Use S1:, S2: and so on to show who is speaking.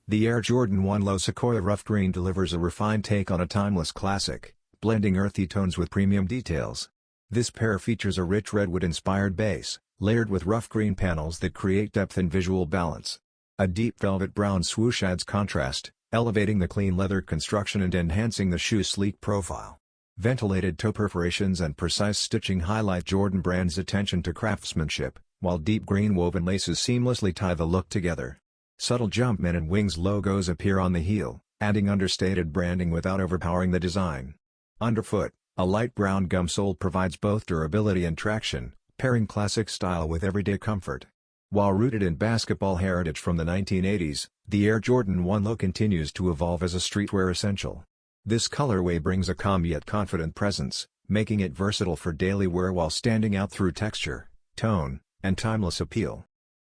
S1: The Air Jordan 1 Low Sequoia Rough Green delivers a refined take on a timeless classic, blending earthy tones with premium details. This pair features a rich redwood-inspired base, layered with rough green panels that create depth and visual balance. A deep velvet brown swoosh adds contrast, elevating the clean leather construction and enhancing the shoe's sleek profile. Ventilated toe perforations and precise stitching highlight Jordan brand's attention to craftsmanship, while deep green woven laces seamlessly tie the look together. Subtle Jumpman and Wings logos appear on the heel, adding understated branding without overpowering the design. Underfoot, a light brown gum sole provides both durability and traction, pairing classic style with everyday comfort. While rooted in basketball heritage from the 1980s, the Air Jordan 1 Low continues to evolve as a streetwear essential. This colorway brings a calm yet confident presence, making it versatile for daily wear while standing out through texture, tone, and timeless appeal.